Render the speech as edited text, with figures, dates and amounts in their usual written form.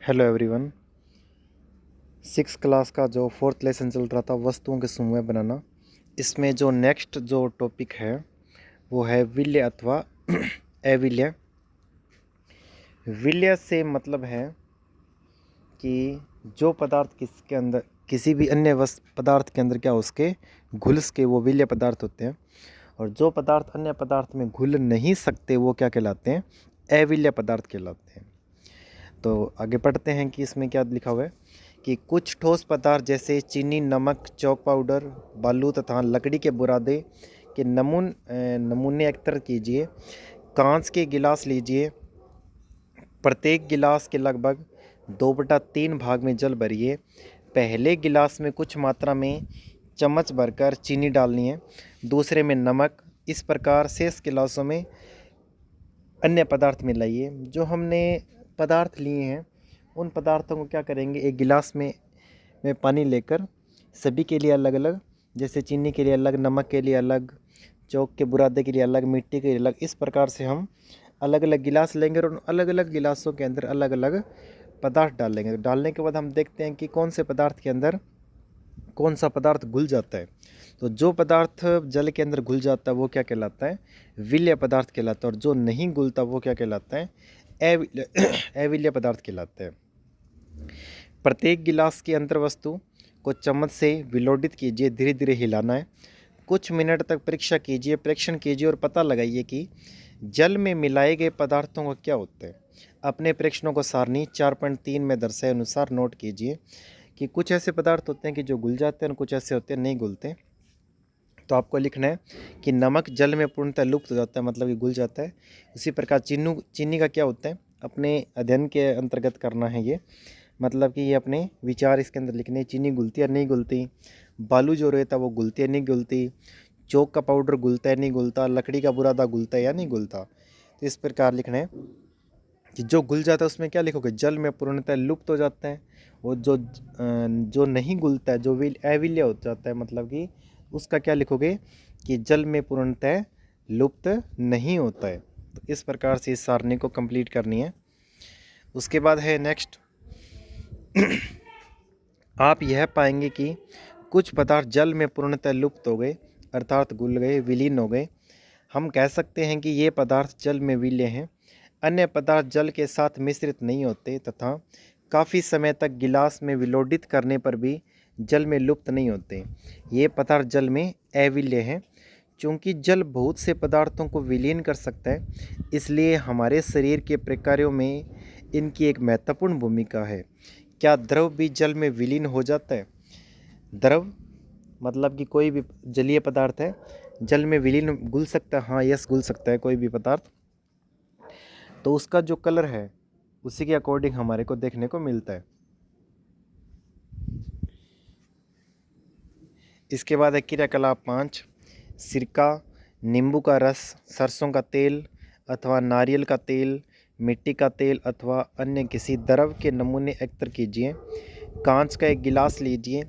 Hello everyone. Six class का जो fourth lesson चल रहा था वस्तुओं के समूह बनाना, इसमें जो नेक्स्ट जो टॉपिक है वो है विल्य अथवा अविल्य। विल्य से मतलब है कि जो पदार्थ किसके अंदर किसी भी अन्य पदार्थ के अंदर क्या उसके घुल के वो विल्य पदार्थ होते हैं, और जो पदार्थ अन्य पदार्थ में घुल नहीं सकते वो क्या कहलाते हैं, अविल्य पदार्थ कहलाते हैं। तो आगे पढ़ते हैं कि इसमें क्या लिखा हुआ है कि कुछ ठोस पदार्थ जैसे चीनी, नमक, चौक पाउडर, बालू तथा लकड़ी के बुरादे के नमूने एकत्र कीजिए। कांच के गिलास लीजिए। प्रत्येक गिलास के लगभग 2/3 भाग में जल भरिए। पहले गिलास में कुछ मात्रा में चम्मच भरकर चीनी डालनी है, दूसरे में नमक। इस प्रकार शेष गिलासों में अन्य पदार्थ मिलाइए। जो हमने पदार्थ लिए हैं उन पदार्थों को क्या करेंगे, एक गिलास में पानी लेकर सभी के लिए अलग अलग, जैसे चीनी के लिए अलग, नमक के लिए अलग, चौक के बुरादे के लिए अलग, मिट्टी के लिए अलग, इस प्रकार से हम अलग अलग गिलास लेंगे और उन अलग अलग गिलासों के अंदर अलग अलग पदार्थ डालेंगे। डालने के बाद हम देखते हैं कि कौन से पदार्थ के अंदर कौन सा पदार्थ घुल जाता है। तो जो पदार्थ जल के अंदर घुल जाता है वो क्या कहलाता है, विल्य पदार्थ कहलाता है, और जो नहीं घुलता वो क्या कहलाता है, अविल्य पदार्थ कहलाता है। प्रत्येक गिलास की अंतर्वस्तु को चम्मच से विलोडित कीजिए, धीरे धीरे हिलाना है। कुछ मिनट तक परीक्षण कीजिए और पता लगाइए कि जल में मिलाए गए पदार्थों का क्या होता है। अपने परीक्षणों को सारणी 4.3 में दर्शाए अनुसार नोट कीजिए कि कुछ ऐसे पदार्थ होते हैं कि जो घुल जाते हैं और कुछ ऐसे होते हैं नहीं घुलते। तो आपको लिखना है कि नमक जल में पूर्णतः लुप्त हो जाता है, मतलब कि घुल जाता है। उसी प्रकार चीनी का क्या होता है, अपने अध्ययन के अंतर्गत करना है ये, मतलब कि ये अपने विचार इसके अंदर लिखने, चीनी घुलती है नहीं घुलती, बालू जो रहता है वो घुलती है नहीं घुलती, चौक का पाउडर घुलता है नहीं घुलता, लकड़ी का बुरादा घुलता है या नहीं घुलता। तो इस प्रकार लिखना है कि जो घुल जाता है उसमें क्या लिखोगे, जल में पूर्णतः लुप्त हो जाता है। वो जो नहीं घुलता है, जो अविल्य हो जाता है, मतलब कि उसका क्या लिखोगे कि जल में पूर्णतः लुप्त नहीं होता है। तो इस प्रकार से इस सारणी को कंप्लीट करनी है। उसके बाद है नेक्स्ट आप यह पाएंगे कि कुछ पदार्थ जल में पूर्णतः लुप्त हो गए, अर्थात घुल गए, विलीन हो गए। हम कह सकते हैं कि ये पदार्थ जल में विलीन हैं। अन्य पदार्थ जल के साथ मिश्रित नहीं होते तथा काफ़ी समय तक गिलास में विलोडित करने पर भी जल में लुप्त नहीं होते। ये पदार्थ जल में अविल्य हैं। चूँकि जल बहुत से पदार्थों को विलीन कर सकता है, इसलिए हमारे शरीर के प्रकारों में इनकी एक महत्वपूर्ण भूमिका है। क्या द्रव भी जल में विलीन हो जाता है? द्रव मतलब कि कोई भी जलीय पदार्थ है जल में विलीन घुल सकता है? हाँ, यस, घुल सकता है कोई भी पदार्थ। तो उसका जो कलर है उसी के अकॉर्डिंग हमारे को देखने को मिलता है। इसके बाद है क्रियाकलाप 5। सिरका, नींबू का रस, सरसों का तेल अथवा नारियल का तेल, मिट्टी का तेल अथवा अन्य किसी द्रव के नमूने एकत्र कीजिए। कांच का एक गिलास लीजिए,